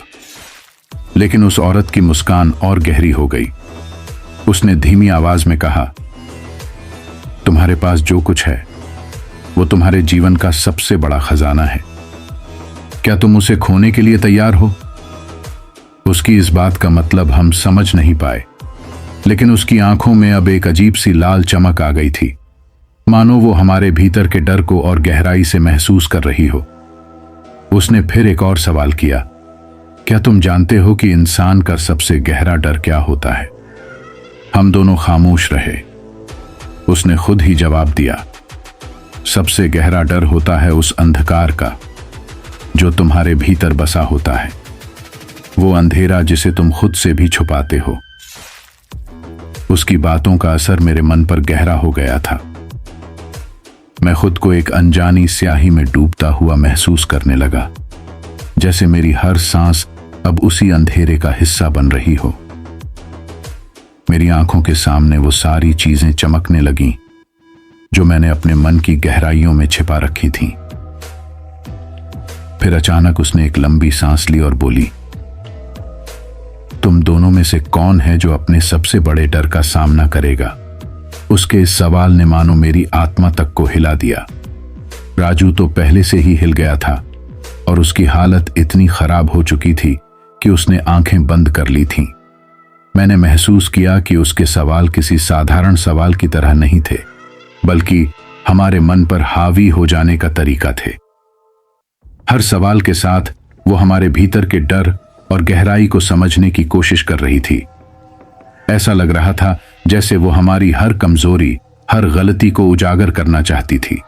लेकिन उस औरत की मुस्कान और गहरी हो गई। उसने धीमी आवाज में कहा, तुम्हारे पास जो कुछ है वो तुम्हारे जीवन का सबसे बड़ा खजाना है। क्या तुम उसे खोने के लिए तैयार हो? उसकी इस बात का मतलब हम समझ नहीं पाए, लेकिन उसकी आंखों में अब एक अजीब सी लाल चमक आ गई थी, मानो वो हमारे भीतर के डर को और गहराई से महसूस कर रही हो। उसने फिर एक और सवाल किया, क्या तुम जानते हो कि इंसान का सबसे गहरा डर क्या होता है? हम दोनों खामोश रहे। उसने खुद ही जवाब दिया, सबसे गहरा डर होता है उस अंधकार का जो तुम्हारे भीतर बसा होता है, वो अंधेरा जिसे तुम खुद से भी छुपाते हो। उसकी बातों का असर मेरे मन पर गहरा हो गया था। मैं खुद को एक अनजानी स्याही में डूबता हुआ महसूस करने लगा, जैसे मेरी हर सांस अब उसी अंधेरे का हिस्सा बन रही हो। मेरी आंखों के सामने वो सारी चीजें चमकने लगीं जो मैंने अपने मन की गहराइयों में छिपा रखी थीं। फिर अचानक उसने एक लंबी सांस ली और बोली, तुम दोनों में से कौन है जो अपने सबसे बड़े डर का सामना करेगा? उसके इस सवाल ने मानो मेरी आत्मा तक को हिला दिया। राजू तो पहले से ही हिल गया था और उसकी हालत इतनी खराब हो चुकी थी कि उसने आंखें बंद कर ली थीं। मैंने महसूस किया कि उसके सवाल किसी साधारण सवाल की तरह नहीं थे, बल्कि हमारे मन पर हावी हो जाने का तरीका थे। हर सवाल के साथ वो हमारे भीतर के डर और गहराई को समझने की कोशिश कर रही थी। ऐसा लग रहा था जैसे वो हमारी हर कमजोरी, हर गलती को उजागर करना चाहती थी।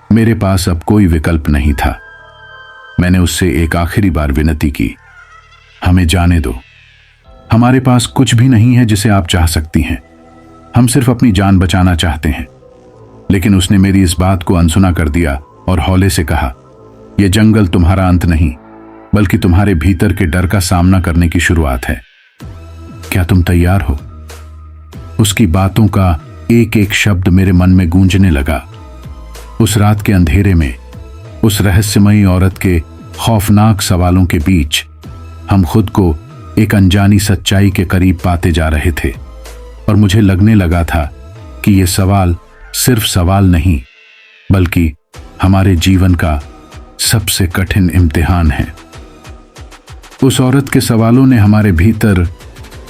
मेरे पास अब कोई विकल्प नहीं था। मैंने उससे एक आखिरी बार विनती की, हमें जाने दो, हमारे पास कुछ भी नहीं है जिसे आप चाह सकती हैं, हम सिर्फ अपनी जान बचाना चाहते हैं। लेकिन उसने मेरी इस बात को अनसुना कर दिया और हौले से कहा, यह जंगल तुम्हारा अंत नहीं, बल्कि तुम्हारे भीतर के डर का सामना करने की शुरुआत है। क्या तुम तैयार हो? उसकी बातों का एक एक शब्द मेरे मन में गूंजने लगा। उस रात के अंधेरे में, उस रहस्यमयी औरत के खौफनाक सवालों के बीच हम खुद को एक अनजानी सच्चाई के करीब पाते जा रहे थे, और मुझे लगने लगा था कि ये सवाल सिर्फ सवाल नहीं, बल्कि हमारे जीवन का सबसे कठिन इम्तिहान है। उस औरत के सवालों ने हमारे भीतर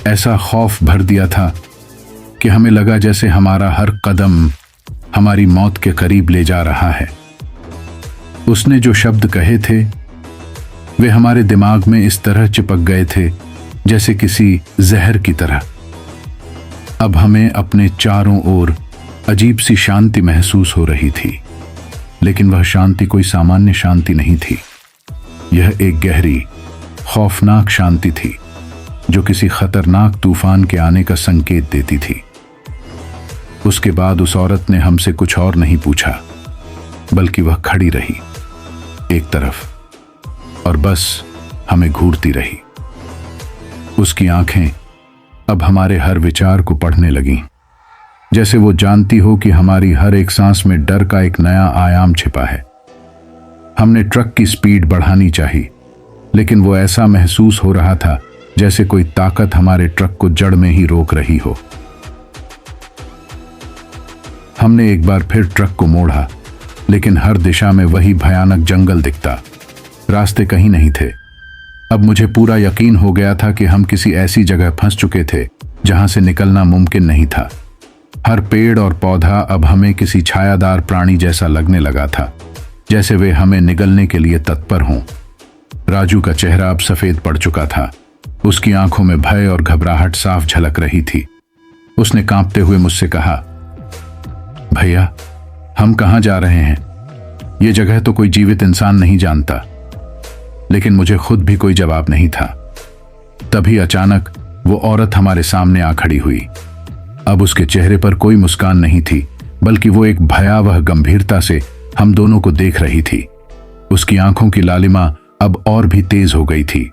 ऐसा खौफ भर दिया था कि हमें लगा जैसे हमारा हर कदम हमारी मौत के करीब ले जा रहा है। उसने जो शब्द कहे थे वे हमारे दिमाग में इस तरह चिपक गए थे जैसे किसी जहर की तरह। अब हमें अपने चारों ओर अजीब सी शांति महसूस हो रही थी, लेकिन वह शांति कोई सामान्य शांति नहीं थी। यह एक गहरी, खौफनाक शांति थी जो किसी खतरनाक तूफान के आने का संकेत देती थी। उसके बाद उस औरत ने हमसे कुछ और नहीं पूछा, बल्कि वह खड़ी रही एक तरफ और बस हमें घूरती रही। उसकी आंखें अब हमारे हर विचार को पढ़ने लगीं, जैसे वो जानती हो कि हमारी हर एक सांस में डर का एक नया आयाम छिपा है। हमने ट्रक की स्पीड बढ़ानी चाहिए, लेकिन वो ऐसा महसूस हो रहा था जैसे कोई ताकत हमारे ट्रक को जड़ में ही रोक रही हो। हमने एक बार फिर ट्रक को मोड़ा, लेकिन हर दिशा में वही भयानक जंगल दिखता। रास्ते कहीं नहीं थे। अब मुझे पूरा यकीन हो गया था कि हम किसी ऐसी जगह फंस चुके थे जहां से निकलना मुमकिन नहीं था। हर पेड़ और पौधा अब हमें किसी छायादार प्राणी जैसा लगने लगा था, जैसे वे हमें निगलने के लिए तत्पर हों। राजू का चेहरा अब सफेद पड़ चुका था। उसकी आंखों में भय और घबराहट साफ झलक रही थी। उसने कांपते हुए मुझसे कहा, भैया, हम कहां जा रहे हैं? ये जगह तो कोई जीवित इंसान नहीं जानता। लेकिन मुझे खुद भी कोई जवाब नहीं था। तभी अचानक वो औरत हमारे सामने आ खड़ी हुई। अब उसके चेहरे पर कोई मुस्कान नहीं थी, बल्कि वो एक भयावह गंभीरता से हम दोनों को देख रही थी। उसकी आंखों की लालिमा अब और भी तेज हो गई थी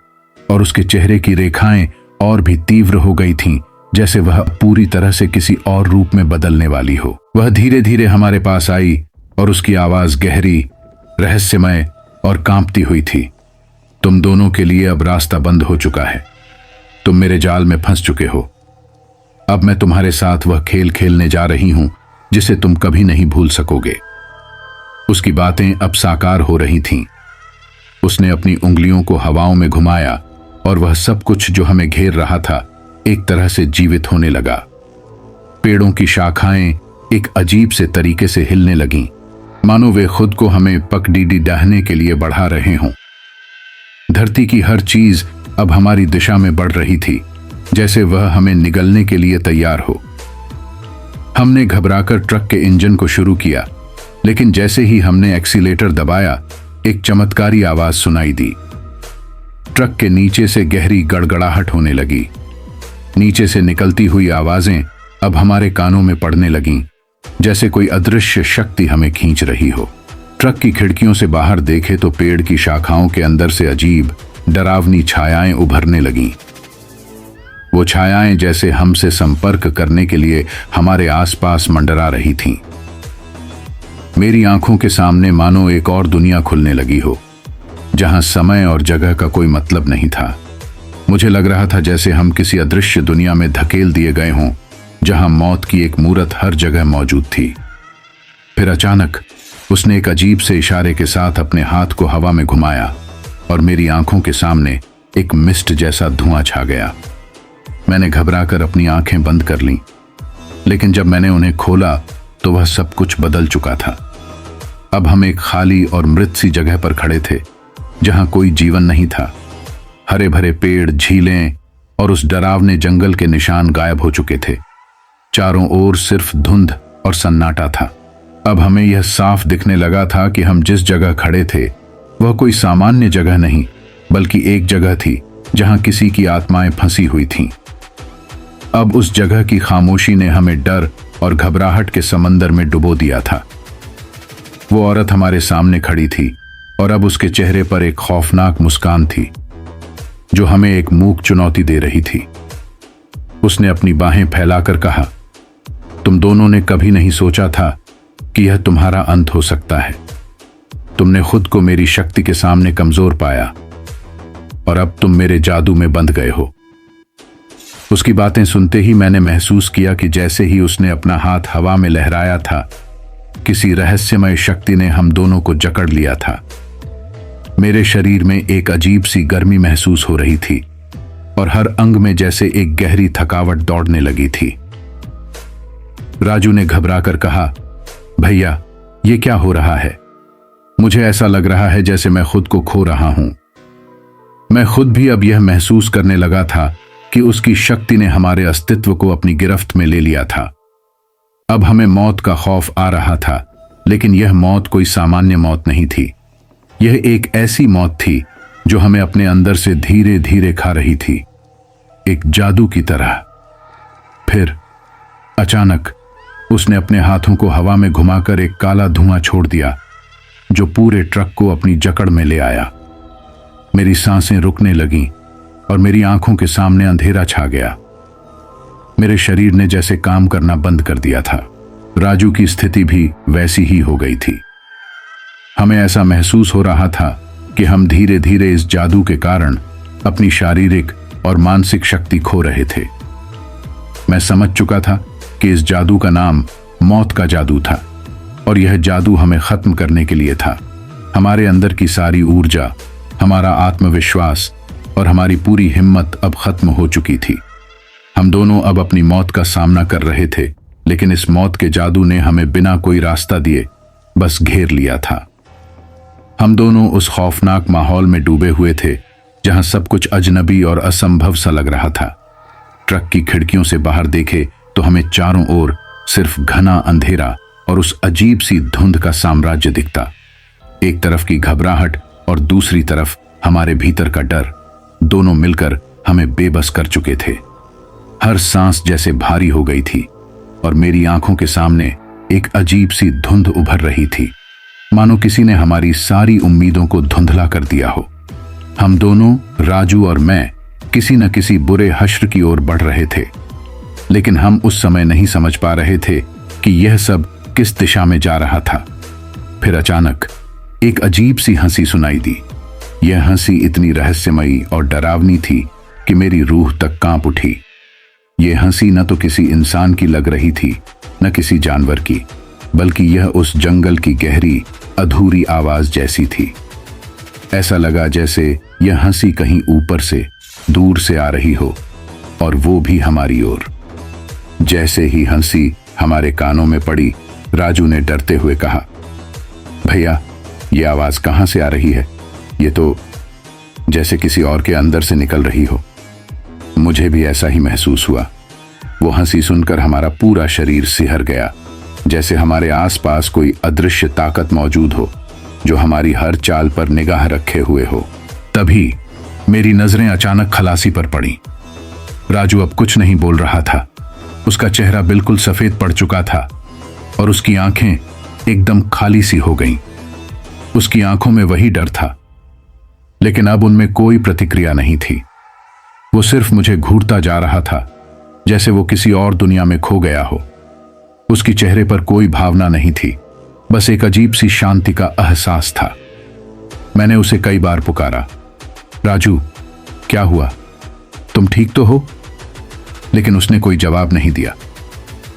और उसके चेहरे की रेखाएं और भी तीव्र हो गई थीं, जैसे वह पूरी तरह से किसी और रूप में बदलने वाली हो। वह धीरे धीरे हमारे पास आई और उसकी आवाज गहरी, रहस्यमय और कांपती हुई थी। तुम दोनों के लिए अब रास्ता बंद हो चुका है। तुम मेरे जाल में फंस चुके हो। अब मैं तुम्हारे साथ वह खेल खेलने जा रही हूं जिसे तुम कभी नहीं भूल सकोगे। उसकी बातें अब साकार हो रही थीं। उसने अपनी उंगलियों को हवाओं में घुमाया और वह सब कुछ जो हमें घेर रहा था एक तरह से जीवित होने लगा। पेड़ों की शाखाएं एक अजीब से तरीके से हिलने लगीं, मानो वे खुद को हमें पगडंडी डाहने के लिए बढ़ा रहे हों। धरती की हर चीज अब हमारी दिशा में बढ़ रही थी, जैसे वह हमें निगलने के लिए तैयार हो। हमने घबराकर ट्रक के इंजन को शुरू किया, लेकिन जैसे ही हमने एक्सीलेटर दबाया, एक चमत्कारी आवाज सुनाई दी। ट्रक के नीचे से गहरी गड़गड़ाहट होने लगी। नीचे से निकलती हुई आवाजें अब हमारे कानों में पड़ने लगीं, जैसे कोई अदृश्य शक्ति हमें खींच रही हो। ट्रक की खिड़कियों से बाहर देखे तो पेड़ की शाखाओं के अंदर से अजीब, डरावनी छायाएं उभरने लगीं। वो छायाएं जैसे हमसे संपर्क करने के लिए हमारे आसपास मंडरा रही थीं। मेरी आंखों के सामने मानो एक और दुनिया खुलने लगी हो, जहां समय और जगह का कोई मतलब नहीं था। मुझे लग रहा था जैसे हम किसी अदृश्य दुनिया में धकेल दिए गए हों, जहां मौत की एक मूरत हर जगह मौजूद थी। फिर अचानक उसने एक अजीब से इशारे के साथ अपने हाथ को हवा में घुमाया और मेरी आंखों के सामने एक मिस्ट जैसा धुआं छा गया। मैंने घबराकर अपनी आंखें बंद कर लीं, लेकिन जब मैंने उन्हें खोला तो वह सब कुछ बदल चुका था। अब हम एक खाली और मृत सी जगह पर खड़े थे, जहां कोई जीवन नहीं था। हरे भरे पेड़, झीलें और उस डरावने जंगल के निशान गायब हो चुके थे। चारों ओर सिर्फ धुंध और सन्नाटा था। अब हमें यह साफ दिखने लगा था कि हम जिस जगह खड़े थे वह कोई सामान्य जगह नहीं, बल्कि एक जगह थी जहां किसी की आत्माएं फंसी हुई थीं। अब उस जगह की खामोशी ने हमें डर और घबराहट के समंदर में डुबो दिया था। वो औरत हमारे सामने खड़ी थी और अब उसके चेहरे पर एक खौफनाक मुस्कान थी, जो हमें एक मूक चुनौती दे रही थी। उसने अपनी बाहें फैलाकर कहा, तुम दोनों ने कभी नहीं सोचा था कि यह तुम्हारा अंत हो सकता है। तुमने खुद को मेरी शक्ति के सामने कमजोर पाया और अब तुम मेरे जादू में बंध गए हो। उसकी बातें सुनते ही मैंने महसूस किया कि जैसे ही उसने अपना हाथ हवा में लहराया था, किसी रहस्यमय शक्ति ने हम दोनों को जकड़ लिया था। मेरे शरीर में एक अजीब सी गर्मी महसूस हो रही थी और हर अंग में जैसे एक गहरी थकावट दौड़ने लगी थी। राजू ने घबराकर कहा, भैया ये क्या हो रहा है? मुझे ऐसा लग रहा है जैसे मैं खुद को खो रहा हूं। मैं खुद भी अब यह महसूस करने लगा था कि उसकी शक्ति ने हमारे अस्तित्व को अपनी गिरफ्त में ले लिया था। अब हमें मौत का खौफ आ रहा था, लेकिन यह मौत कोई सामान्य मौत नहीं थी। यह एक ऐसी मौत थी जो हमें अपने अंदर से धीरे धीरे खा रही थी, एक जादू की तरह। फिर अचानक उसने अपने हाथों को हवा में घुमाकर एक काला धुआं छोड़ दिया जो पूरे ट्रक को अपनी जकड़ में ले आया। मेरी सांसें रुकने लगीं और मेरी आंखों के सामने अंधेरा छा गया। मेरे शरीर ने जैसे काम करना बंद कर दिया था। राजू की स्थिति भी वैसी ही हो गई थी। हमें ऐसा महसूस हो रहा था कि हम धीरे धीरे इस जादू के कारण अपनी शारीरिक और मानसिक शक्ति खो रहे थे। मैं समझ चुका था कि इस जादू का नाम मौत का जादू था और यह जादू हमें खत्म करने के लिए था। हमारे अंदर की सारी ऊर्जा, हमारा आत्मविश्वास और हमारी पूरी हिम्मत अब खत्म हो चुकी थी। हम दोनों अब अपनी मौत का सामना कर रहे थे, लेकिन इस मौत के जादू ने हमें बिना कोई रास्ता दिए बस घेर लिया था। हम दोनों उस खौफनाक माहौल में डूबे हुए थे जहां सब कुछ अजनबी और असंभव सा लग रहा था। ट्रक की खिड़कियों से बाहर देखे तो हमें चारों ओर सिर्फ घना अंधेरा और उस अजीब सी धुंध का साम्राज्य दिखता। एक तरफ की घबराहट और दूसरी तरफ हमारे भीतर का डर, दोनों मिलकर हमें बेबस कर चुके थे। हर सांस जैसे भारी हो गई थी और मेरी आंखों के सामने एक अजीब सी धुंध उभर रही थी, मानो किसी ने हमारी सारी उम्मीदों को धुंधला कर दिया हो। हम दोनों, राजू और मैं, किसी न किसी बुरे हश्र की ओर बढ़ रहे थे, लेकिन हम उस समय नहीं समझ पा रहे थे कि यह सब किस दिशा में जा रहा था। फिर अचानक एक अजीब सी हंसी सुनाई दी। यह हंसी इतनी रहस्यमयी और डरावनी थी कि मेरी रूह तक कांप उठी। यह हंसी न तो किसी इंसान की लग रही थी, न किसी जानवर की, बल्कि यह उस जंगल की गहरी अधूरी आवाज जैसी थी। ऐसा लगा जैसे यह हंसी कहीं ऊपर से, दूर से आ रही हो, और वो भी हमारी ओर। जैसे ही हंसी हमारे कानों में पड़ी, राजू ने डरते हुए कहा, भैया ये आवाज कहां से आ रही है? ये तो जैसे किसी और के अंदर से निकल रही हो। मुझे भी ऐसा ही महसूस हुआ। वो हंसी सुनकर हमारा पूरा शरीर सिहर गया, जैसे हमारे आसपास कोई अदृश्य ताकत मौजूद हो जो हमारी हर चाल पर निगाह रखे हुए हो। तभी मेरी नजरें अचानक खलासी पर पड़ी। राजू अब कुछ नहीं बोल रहा था। उसका चेहरा बिल्कुल सफेद पड़ चुका था और उसकी आंखें एकदम खाली सी हो गईं। उसकी आंखों में वही डर था, लेकिन अब उनमें कोई प्रतिक्रिया नहीं थी। वो सिर्फ मुझे घूरता जा रहा था, जैसे वो किसी और दुनिया में खो गया हो। उसके चेहरे पर कोई भावना नहीं थी, बस एक अजीब सी शांति का एहसास था। मैंने उसे कई बार पुकारा, राजू क्या हुआ, तुम ठीक तो हो? लेकिन उसने कोई जवाब नहीं दिया।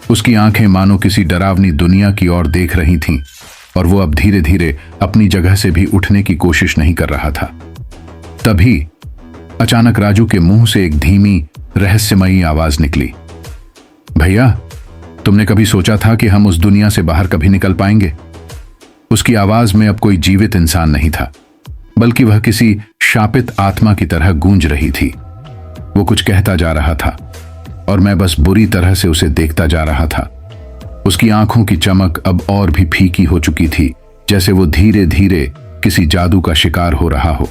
उसकी आंखें मानो किसी डरावनी दुनिया की ओर देख रही थीं और वो अब धीरे धीरे अपनी जगह से भी उठने की कोशिश नहीं कर रहा था। तभी अचानक राजू के मुंह से एक धीमी रहस्यमयी आवाज निकली, भैया तुमने कभी सोचा था कि हम उस दुनिया से बाहर कभी निकल पाएंगे? उसकी आवाज में अब कोई जीवित इंसान नहीं था, बल्कि वह किसी शापित आत्मा की तरह गूंज रही थी। वो कुछ कहता जा रहा था और मैं बस बुरी तरह से उसे देखता जा रहा था। उसकी आंखों की चमक अब और भी फीकी हो चुकी थी, जैसे वो धीरे धीरे किसी जादू का शिकार हो रहा हो।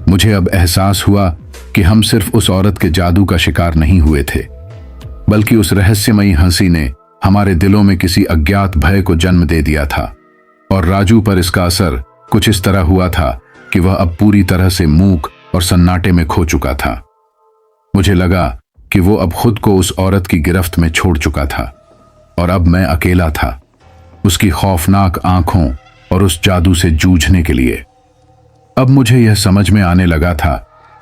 मुझे अब एहसास हुआ कि हम सिर्फ उस औरत के जादू का शिकार नहीं हुए थे, बल्कि उस रहस्यमयी हंसी ने हमारे दिलों में किसी अज्ञात भय को जन्म दे दिया था। और राजू पर इसका असर कुछ इस तरह हुआ था कि वह अब पूरी तरह से मूक और सन्नाटे में खो चुका था। मुझे लगा कि वो अब खुद को उस औरत की गिरफ्त में छोड़ चुका था और अब मैं अकेला था, उसकी खौफनाक आंखों और उस जादू से जूझने के लिए। अब मुझे यह समझ में आने लगा था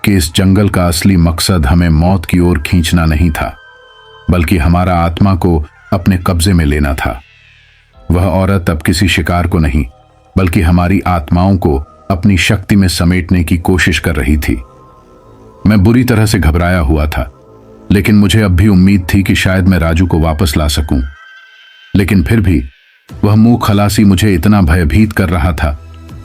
कि इस जंगल का असली मकसद हमें मौत की ओर खींचना नहीं था, बल्कि हमारा आत्मा को अपने कब्जे में लेना था। वह औरत अब किसी शिकार को नहीं, बल्कि हमारी आत्माओं को अपनी शक्ति में समेटने की कोशिश कर रही थी। मैं बुरी तरह से घबराया हुआ था, लेकिन मुझे अब भी उम्मीद थी कि शायद मैं राजू को वापस ला सकूं। लेकिन फिर भी वह मुंह खलासी मुझे इतना भयभीत कर रहा था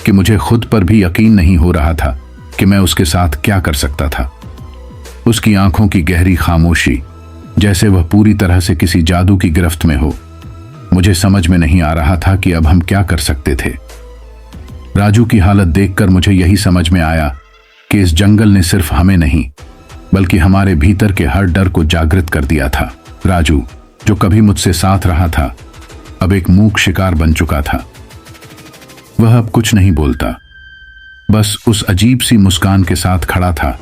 कि मुझे खुद पर भी यकीन नहीं हो रहा था कि मैं उसके साथ क्या कर सकता था। उसकी आंखों की गहरी खामोशी, जैसे वह पूरी तरह से किसी जादू की गिरफ्त में हो। मुझे समझ में नहीं आ रहा था कि अब हम क्या कर सकते थे। राजू की हालत देखकर मुझे यही समझ में आया कि इस जंगल ने सिर्फ हमें नहीं, बल्कि हमारे भीतर के हर डर को जागृत कर दिया था। राजू, जो कभी मुझसे साथ रहा था, अब एक मूक शिकार बन चुका था। वह अब कुछ नहीं बोलता, बस उस अजीब सी मुस्कान के साथ खड़ा था,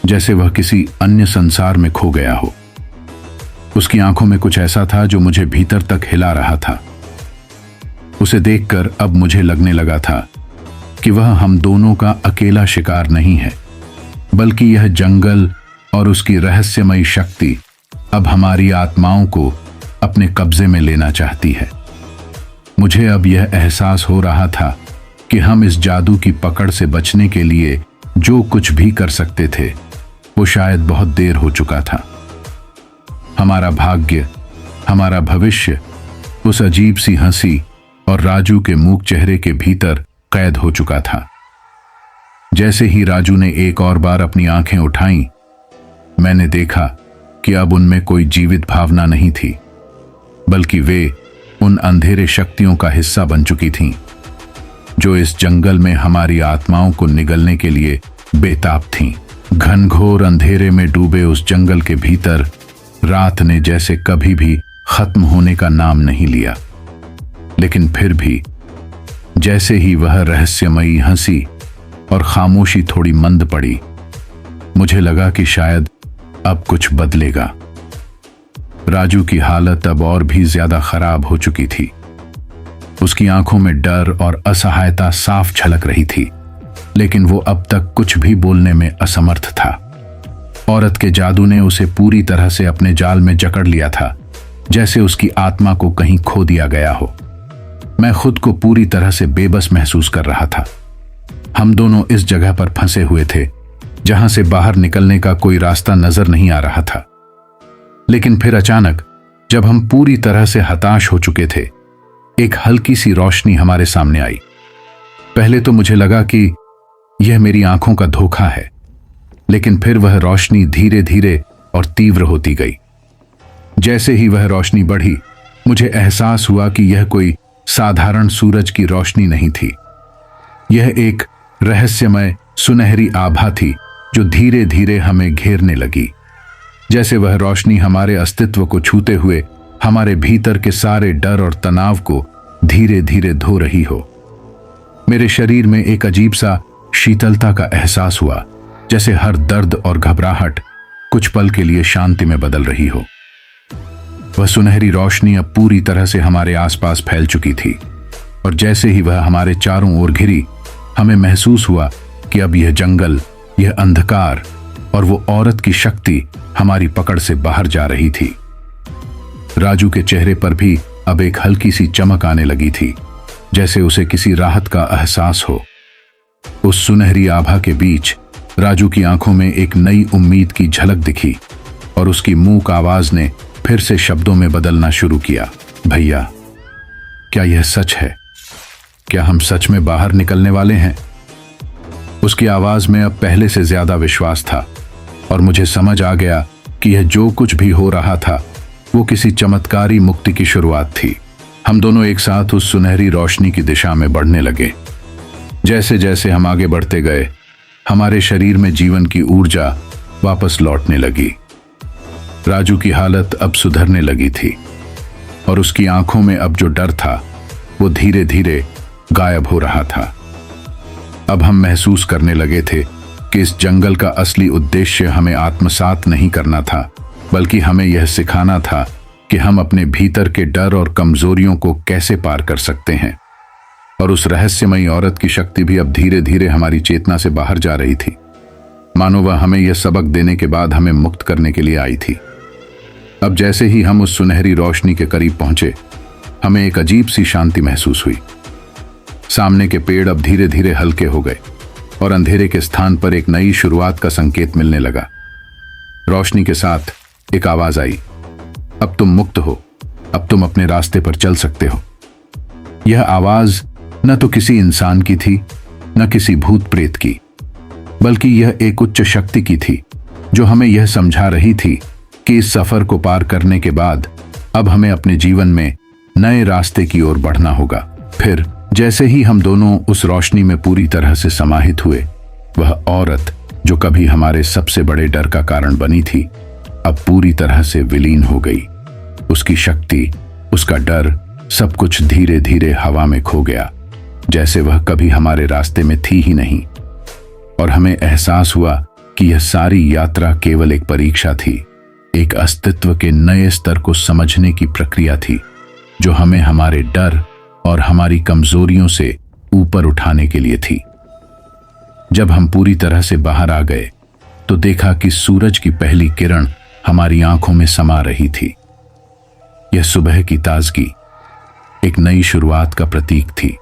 जैसे वह किसी अन्य संसार में खो गया हो। उसकी आंखों में कुछ ऐसा था जो मुझे भीतर तक हिला रहा था। उसे देखकर अब मुझे लगने लगा था कि वह हम दोनों का अकेला शिकार नहीं है, बल्कि यह जंगल और उसकी रहस्यमयी शक्ति अब हमारी आत्माओं को अपने कब्जे में लेना चाहती है। मुझे अब यह एहसास हो रहा था कि हम इस जादू की पकड़ से बचने के लिए जो कुछ भी कर सकते थे, वो शायद बहुत देर हो चुका था। हमारा भाग्य, हमारा भविष्य उस अजीब सी हंसी और राजू के मूक चेहरे के भीतर कैद हो चुका था। जैसे ही राजू ने एक और बार अपनी आंखें उठाईं, मैंने देखा कि अब उनमें कोई जीवित भावना नहीं थी, बल्कि वे उन अंधेरे शक्तियों का हिस्सा बन चुकी थीं, जो इस जंगल में हमारी आत्माओं को निगलने के लिए बेताब थीं। घनघोर अंधेरे में डूबे उस जंगल के भीतर रात ने जैसे कभी भी खत्म होने का नाम नहीं लिया। लेकिन फिर भी जैसे ही वह रहस्यमयी हंसी और खामोशी थोड़ी मंद पड़ी, मुझे लगा कि शायद अब कुछ बदलेगा। राजू की हालत अब और भी ज्यादा खराब हो चुकी थी। उसकी आंखों में डर और असहायता साफ झलक रही थी, लेकिन वो अब तक कुछ भी बोलने में असमर्थ था। औरत के जादू ने उसे पूरी तरह से अपने जाल में जकड़ लिया था, जैसे उसकी आत्मा को कहीं खो दिया गया हो। मैं खुद को पूरी तरह से बेबस महसूस कर रहा था। हम दोनों इस जगह पर फंसे हुए थे जहां से बाहर निकलने का कोई रास्ता नजर नहीं आ रहा था। लेकिन फिर अचानक, जब हम पूरी तरह से हताश हो चुके थे, एक हल्की सी रोशनी हमारे सामने आई। पहले तो मुझे लगा कि यह मेरी आंखों का धोखा है, लेकिन फिर वह रोशनी धीरे धीरे और तीव्र होती गई। जैसे ही वह रोशनी बढ़ी, मुझे एहसास हुआ कि यह कोई साधारण सूरज की रोशनी नहीं थी। यह एक रहस्यमय सुनहरी आभा थी जो धीरे धीरे हमें घेरने लगी, जैसे वह रोशनी हमारे अस्तित्व को छूते हुए हमारे भीतर के सारे डर और तनाव को धीरे धीरे धो रही हो। मेरे शरीर में एक अजीब सा शीतलता का एहसास हुआ, जैसे हर दर्द और घबराहट कुछ पल के लिए शांति में बदल रही हो। वह सुनहरी रोशनी अब पूरी तरह से हमारे आसपास फैल चुकी थी, और जैसे ही वह हमारे चारों ओर घिरी, हमें महसूस हुआ कि अब यह जंगल, यह अंधकार और वो औरत की शक्ति हमारी पकड़ से बाहर जा रही थी। राजू के चेहरे पर भी अब एक हल्की सी चमक आने लगी थी, जैसे उसे किसी राहत का एहसास हो। उस सुनहरी आभा के बीच राजू की आंखों में एक नई उम्मीद की झलक दिखी, और उसकी मूक आवाज ने फिर से शब्दों में बदलना शुरू किया। भैया, क्या यह सच है? क्या हम सच में बाहर निकलने वाले हैं? उसकी आवाज में अब पहले से ज्यादा विश्वास था, और मुझे समझ आ गया कि यह जो कुछ भी हो रहा था वो किसी चमत्कारी मुक्ति की शुरुआत थी। हम दोनों एक साथ उस सुनहरी रोशनी की दिशा में बढ़ने लगे। जैसे जैसे हम आगे बढ़ते गए, हमारे शरीर में जीवन की ऊर्जा वापस लौटने लगी। राजू की हालत अब सुधरने लगी थी, और उसकी आंखों में अब जो डर था वो धीरे धीरे गायब हो रहा था। अब हम महसूस करने लगे थे कि इस जंगल का असली उद्देश्य हमें आत्मसात नहीं करना था, बल्कि हमें यह सिखाना था कि हम अपने भीतर के डर और कमजोरियों को कैसे पार कर सकते हैं। और उस रहस्यमयी औरत की शक्ति भी अब धीरे धीरे हमारी चेतना से बाहर जा रही थी, मानो वह हमें यह सबक देने के बाद हमें मुक्त करने के लिए आई थी। अब जैसे ही हम उस सुनहरी रोशनी के करीब पहुंचे, हमें एक अजीब सी शांति महसूस हुई। सामने के पेड़ अब धीरे धीरे हल्के हो गए और अंधेरे के स्थान पर एक नई शुरुआत का संकेत मिलने लगा। रोशनी के साथ एक आवाज आई, अब तुम मुक्त हो, अब तुम अपने रास्ते पर चल सकते हो। यह आवाज न तो किसी इंसान की थी, न किसी भूत प्रेत की, बल्कि यह एक उच्च शक्ति की थी जो हमें यह समझा रही थी कि इस सफर को पार करने के बाद अब हमें अपने जीवन में नए रास्ते की ओर बढ़ना होगा। फिर जैसे ही हम दोनों उस रोशनी में पूरी तरह से समाहित हुए, वह औरत जो कभी हमारे सबसे बड़े डर का कारण बनी थी, अब पूरी तरह से विलीन हो गई। उसकी शक्ति, उसका डर, सब कुछ धीरे धीरे हवा में खो गया, जैसे वह कभी हमारे रास्ते में थी ही नहीं। और हमें एहसास हुआ कि यह सारी यात्रा केवल एक परीक्षा थी, एक अस्तित्व के नए स्तर को समझने की प्रक्रिया थी, जो हमें हमारे डर और हमारी कमजोरियों से ऊपर उठाने के लिए थी। जब हम पूरी तरह से बाहर आ गए तो देखा कि सूरज की पहली किरण हमारी आंखों में समा रही थी। यह सुबह की ताजगी, एक नई शुरुआत का प्रतीक थी।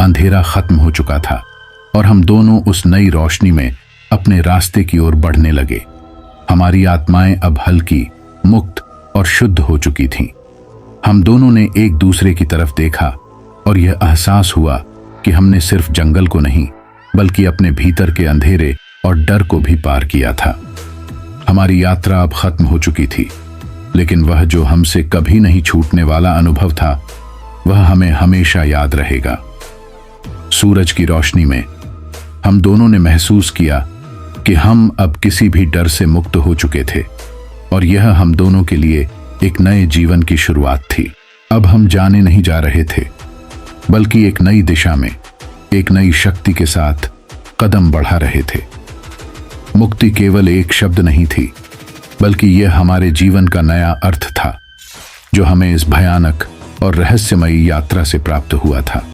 अंधेरा खत्म हो चुका था और हम दोनों उस नई रोशनी में अपने रास्ते की ओर बढ़ने लगे। हमारी आत्माएं अब हल्की, मुक्त और शुद्ध हो चुकी थीं। हम दोनों ने एक दूसरे की तरफ देखा और यह एहसास हुआ कि हमने सिर्फ जंगल को नहीं, बल्कि अपने भीतर के अंधेरे और डर को भी पार किया था। हमारी यात्रा अब खत्म हो चुकी थी, लेकिन वह जो हमसे कभी नहीं छूटने वाला अनुभव था, वह हमें हमेशा याद रहेगा। सूरज की रोशनी में हम दोनों ने महसूस किया कि हम अब किसी भी डर से मुक्त हो चुके थे और यह हम दोनों के लिए एक नए जीवन की शुरुआत थी। अब हम जाने नहीं जा रहे थे, बल्कि एक नई दिशा में, एक नई शक्ति के साथ कदम बढ़ा रहे थे। मुक्ति केवल एक शब्द नहीं थी, बल्कि यह हमारे जीवन का नया अर्थ था, जो हमें इस भयानक और रहस्यमयी यात्रा से प्राप्त हुआ था।